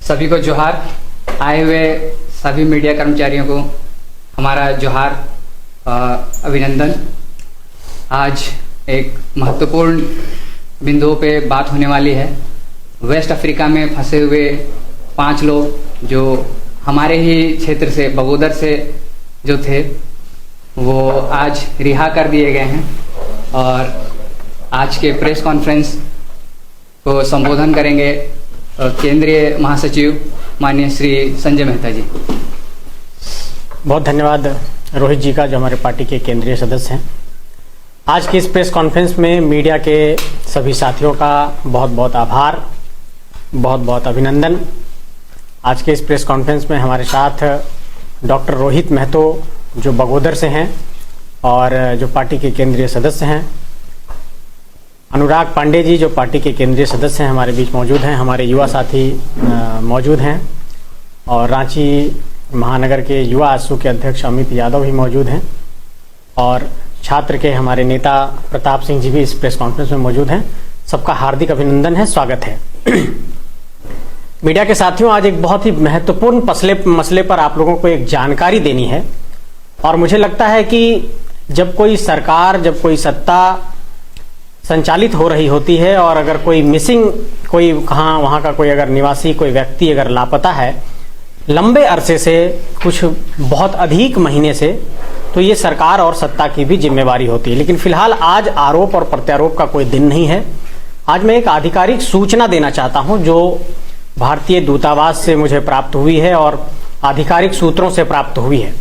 सभी को जोहार। आए हुए सभी मीडिया कर्मचारियों को हमारा जोहार, अभिनंदन। आज एक महत्वपूर्ण बिंदुओं पे बात होने वाली है। वेस्ट अफ्रीका में फंसे हुए 5 लोग जो हमारे ही क्षेत्र से, बगोदर से जो थे, वो आज रिहा कर दिए गए हैं और आज के प्रेस कॉन्फ्रेंस को संबोधन करेंगे केंद्रीय महासचिव माननीय श्री संजय मेहता जी। बहुत धन्यवाद रोहित जी का, जो हमारे पार्टी के केंद्रीय सदस्य हैं। आज की इस प्रेस कॉन्फ्रेंस में मीडिया के सभी साथियों का बहुत बहुत आभार, बहुत बहुत अभिनंदन। आज के इस प्रेस कॉन्फ्रेंस में हमारे साथ डॉक्टर रोहित महतो जो बगोदर से हैं और जो पार्टी के केंद्रीय सदस्य हैं, अनुराग पांडे जी जो पार्टी के केंद्रीय सदस्य हैं हमारे बीच मौजूद हैं, हमारे युवा साथी मौजूद हैं और रांची महानगर के युवा आजसू के अध्यक्ष अमित यादव भी मौजूद हैं और छात्र के हमारे नेता प्रताप सिंह जी भी इस प्रेस कॉन्फ्रेंस में मौजूद हैं। सबका हार्दिक अभिनंदन है, स्वागत है। मीडिया के साथियों, आज एक बहुत ही महत्वपूर्ण मसले पर आप लोगों को एक जानकारी देनी है और मुझे लगता है कि जब कोई सरकार, जब कोई सत्ता संचालित हो रही होती है और अगर कोई मिसिंग, कोई कहाँ वहाँ का कोई अगर निवासी, कोई व्यक्ति अगर लापता है लंबे अरसे से, कुछ बहुत अधिक महीने से, तो ये सरकार और सत्ता की भी जिम्मेवारी होती है। लेकिन फिलहाल आज आरोप और प्रत्यारोप का कोई दिन नहीं है। आज मैं एक आधिकारिक सूचना देना चाहता हूं जो भारतीय दूतावास से मुझे प्राप्त हुई है और आधिकारिक सूत्रों से प्राप्त हुई है।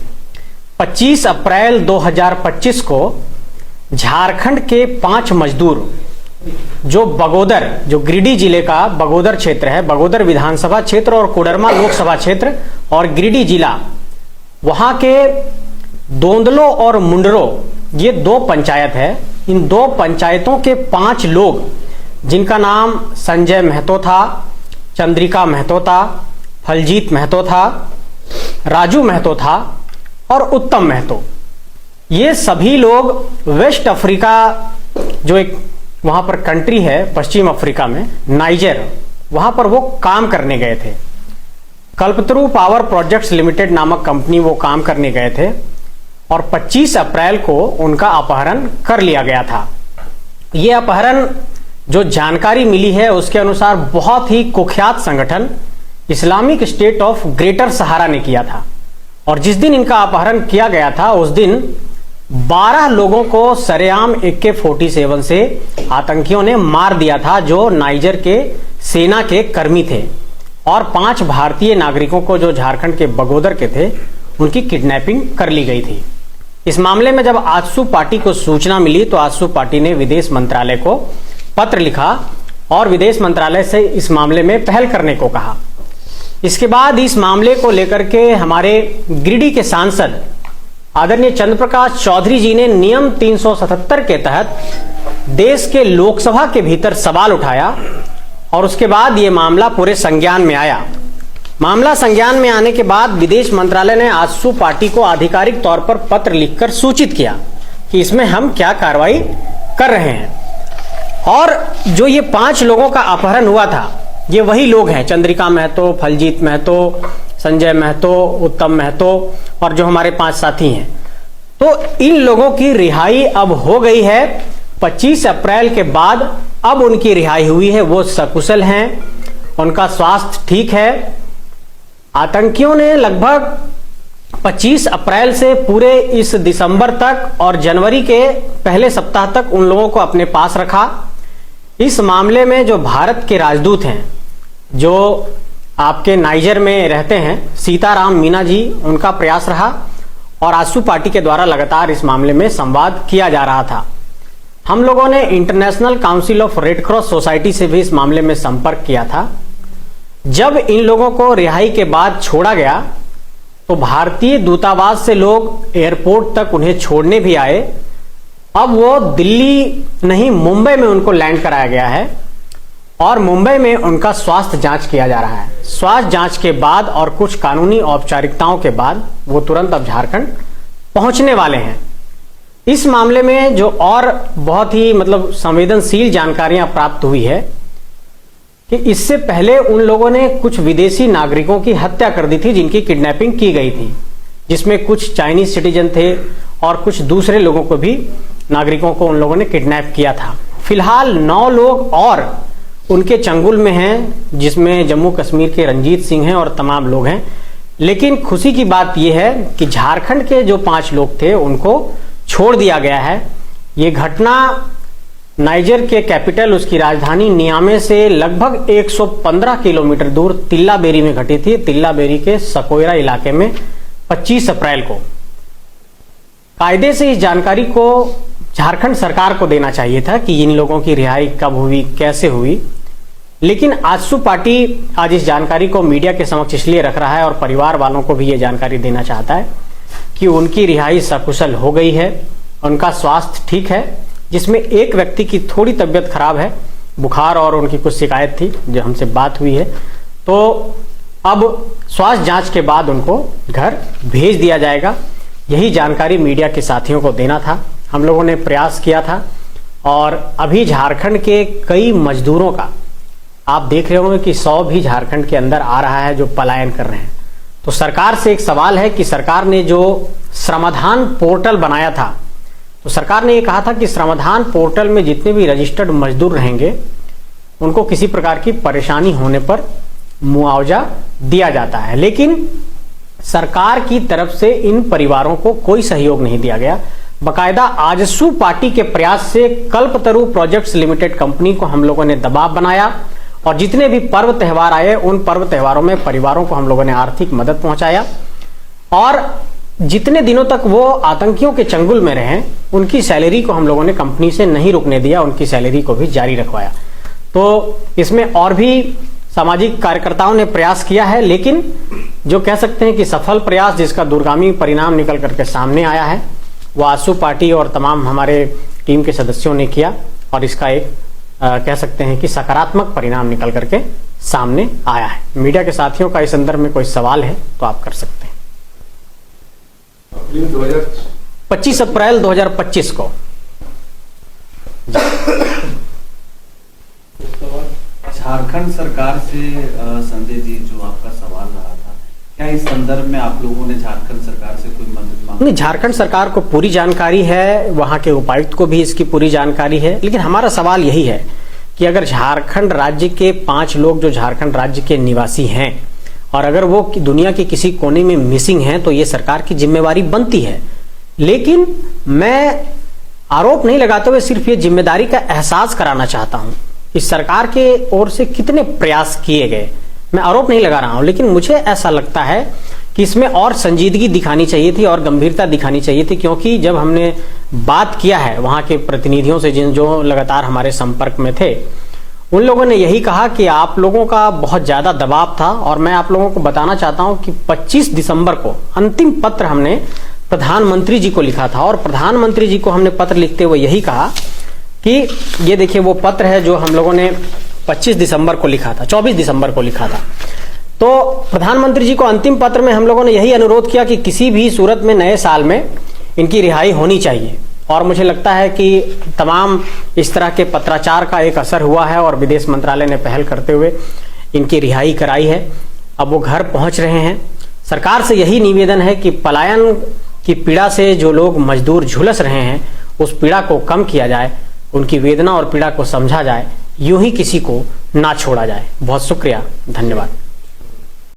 25 अप्रैल 2025 को झारखंड के 5 मजदूर जो बगोदर, जो गिरिडीह जिले का बगोदर क्षेत्र है, बगोदर विधानसभा क्षेत्र और कोडरमा लोकसभा क्षेत्र और गिरिडीह जिला, वहां के दोंदलो और मुंडरो, ये 2 पंचायत है। इन 2 पंचायतों के 5 लोग जिनका नाम संजय महतो था, चंद्रिका महतो था, फलजीत महतो था, राजू महतो था और उत्तम महतो, ये सभी लोग वेस्ट अफ्रीका, जो एक वहां पर कंट्री है पश्चिम अफ्रीका में, नाइजर, वहां पर वो काम करने गए थे। कल्पतरू पावर प्रोजेक्ट्स लिमिटेड नामक कंपनी वो काम करने गए थे और 25 अप्रैल को उनका अपहरण कर लिया गया था। ये अपहरण, जो जानकारी मिली है उसके अनुसार, बहुत ही कुख्यात संगठन इस्लामिक स्टेट ऑफ ग्रेटर सहारा ने किया था और जिस दिन इनका अपहरण किया गया था उस दिन 12 लोगों को सरेआम AK-47 से आतंकियों ने मार दिया था, जो नाइजर के सेना के कर्मी थे, और 5 भारतीय नागरिकों को जो झारखंड के बगोदर के थे उनकी किडनैपिंग कर ली गई थी। इस मामले में जब आजसू पार्टी को सूचना मिली तो आजसू पार्टी ने विदेश मंत्रालय को पत्र लिखा और विदेश मंत्रालय से इस मामले में पहल करने को कहा। इसके बाद इस मामले को लेकर के हमारे गिरिडीह के सांसद आदरणीय चंद्रप्रकाश चौधरी जी ने नियम 377 के तहत देश के लोकसभा के भीतर सवाल उठाया और उसके बाद यह मामला पूरे संज्ञान में आया। मामला संज्ञान में आने के बाद विदेश मंत्रालय ने आजसू पार्टी को आधिकारिक तौर पर पत्र लिखकर सूचित किया कि इसमें हम क्या कार्रवाई कर रहे हैं। और जो ये 5 लोगों का अपहरण हुआ था, ये वही लोग हैं, चंद्रिका महतो, फलजीत महतो, संजय महतो, उत्तम महतो और जो हमारे 5 साथी हैं। तो इन लोगों की रिहाई अब हो गई है 25 अप्रैल के बाद। अब उनकी रिहाई हुई है, वो सकुशल हैं, उनका स्वास्थ्य ठीक है। आतंकियों ने लगभग 25 अप्रैल से पूरे इस दिसंबर तक और जनवरी के पहले सप्ताह तक उन लोगों को अपने पास रखा। इस मामले में जो भारत के राजदूत हैं, जो आपके नाइजर में रहते हैं, सीताराम मीना जी, उनका प्रयास रहा और आजसू पार्टी के द्वारा लगातार इस मामले में संवाद किया जा रहा था। हम लोगों ने international council of red cross society से भी इस मामले में संपर्क किया था। जब इन लोगों को रिहाई के बाद छोड़ा गया तो भारतीय दूतावास से लोग एयरपोर्ट तक उन्हें छोड़ने भी आए। अब वो दिल्ली नहीं, मुंबई में उनको लैंड कराया गया है और मुंबई में उनका स्वास्थ्य जांच किया जा रहा है। स्वास्थ्य जांच के बाद और कुछ कानूनी औपचारिकताओं के बाद वो तुरंत अब झारखंड पहुंचने वाले हैं। इस मामले में जो और बहुत ही संवेदनशील जानकारियां प्राप्त हुई है कि इससे पहले उन लोगों ने कुछ विदेशी नागरिकों की हत्या कर दी थी जिनकी किडनैपिंग की गई थी, जिसमें कुछ चाइनीज सिटीजन थे और कुछ दूसरे लोगों को भी, नागरिकों को उन लोगों ने किडनैप किया था। फिलहाल 9 लोग और उनके चंगुल में हैं, जिसमें जम्मू कश्मीर के रंजीत सिंह हैं और तमाम लोग हैं। लेकिन खुशी की बात यह है कि झारखंड के जो 5 लोग थे उनको छोड़ दिया गया है। ये घटना नाइजर के कैपिटल, उसकी राजधानी नियामे से लगभग 115 किलोमीटर दूर तिल्लाबेरी में घटी थी। तिल्लाबेरी के सकोयरा इलाके में 25 अप्रैल को। कायदे से इस जानकारी को झारखंड सरकार को देना चाहिए था कि इन लोगों की रिहाई कब हुई, कैसे हुई, लेकिन आजसू पार्टी आज इस जानकारी को मीडिया के समक्ष इसलिए रख रहा है और परिवार वालों को भी ये जानकारी देना चाहता है कि उनकी रिहाई सकुशल हो गई है, उनका स्वास्थ्य ठीक है, जिसमें एक व्यक्ति की थोड़ी तबीयत खराब है, बुखार और उनकी कुछ शिकायत थी जो हमसे बात हुई है। तो अब स्वास्थ्य जांच के बाद उनको घर भेज दिया जाएगा। यही जानकारी मीडिया के साथियों को देना था, हम लोगों ने प्रयास किया था। और अभी झारखंड के कई मजदूरों का आप देख रहे होंगे कि 100 भी झारखंड के अंदर आ रहा है जो पलायन कर रहे हैं। तो सरकार से एक सवाल है कि सरकार ने जो श्रमदान पोर्टल बनाया था, तो सरकार ने ये कहा था कि श्रमदान पोर्टल में जितने भी रजिस्टर्ड मजदूर रहेंगे उनको किसी प्रकार की परेशानी होने पर मुआवजा दिया जाता है, लेकिन सरकार की तरफ से इन परिवारों को कोई सहयोग नहीं दिया गया। बकायदा आजसू पार्टी के प्रयास से कल्पतरु प्रोजेक्ट्स लिमिटेड कंपनी को हम लोगों ने दबाव बनाया और जितने भी पर्व त्यौहार आए उन पर्व त्योहारों में परिवारों को हम लोगों ने आर्थिक मदद पहुंचाया और जितने दिनों तक वो आतंकियों के चंगुल में रहे उनकी सैलरी को हम लोगों ने कंपनी से नहीं रुकने दिया, उनकी सैलरी को भी जारी रखवाया। तो इसमें और भी सामाजिक कार्यकर्ताओं ने प्रयास किया है, लेकिन जो कह सकते हैं कि सफल प्रयास जिसका दूरगामी परिणाम निकल करके सामने आया है वो आजसू पार्टी और तमाम हमारे टीम के सदस्यों ने किया और इसका एक कह सकते हैं कि सकारात्मक परिणाम निकल करके सामने आया है। मीडिया के साथियों का इस संदर्भ में कोई सवाल है तो आप कर सकते हैं। 25 अप्रैल 2025 को झारखंड सरकार से संजय जी जो आपका सवाल रहा था, क्या इस संदर्भ में आप लोगों ने झारखंड सरकार से कोई मदद मांगी? नहीं, झारखंड सरकार को पूरी जानकारी है, वहां के उपायुक्त को भी इसकी पूरी जानकारी है, लेकिन हमारा सवाल यही है कि अगर झारखंड राज्य के 5 लोग जो झारखंड राज्य के निवासी हैं और अगर वो दुनिया के किसी कोने में मिसिंग हैं तो ये सरकार की जिम्मेवारी बनती है। लेकिन मैं आरोप नहीं लगाते हुए सिर्फ ये जिम्मेदारी का एहसास कराना चाहता हूं। इस सरकार के ओर से कितने प्रयास किए गए, मैं आरोप नहीं लगा रहा हूं, लेकिन मुझे ऐसा लगता है कि इसमें और संजीदगी दिखानी चाहिए थी और गंभीरता दिखानी चाहिए थी, क्योंकि जब हमने बात किया है वहां के प्रतिनिधियों से जो लगातार हमारे संपर्क में थे, उन लोगों ने यही कहा कि आप लोगों का बहुत ज्यादा दबाव था। और मैं आप लोगों को बताना चाहता हूं कि 25 दिसंबर को अंतिम पत्र हमने प्रधानमंत्री जी को लिखा था और प्रधानमंत्री जी को हमने पत्र लिखते हुए यही कहा कि ये देखिए वो पत्र है जो हम लोगों ने 25 दिसंबर को लिखा था, 24 दिसंबर को लिखा था। तो प्रधानमंत्री जी को अंतिम पत्र में हम लोगों ने यही अनुरोध किया कि किसी भी सूरत में नए साल में इनकी रिहाई होनी चाहिए। और मुझे लगता है कि तमाम इस तरह के पत्राचार का एक असर हुआ है और विदेश मंत्रालय ने पहल करते हुए इनकी रिहाई कराई है। अब वो घर पहुंच रहे हैं। सरकार से यही निवेदन है कि पलायन की पीड़ा से जो लोग मजदूर झुलस रहे हैं उस पीड़ा को कम किया जाए, उनकी वेदना और पीड़ा को समझा जाए, यूं ही किसी को ना छोड़ा जाए। बहुत शुक्रिया, धन्यवाद।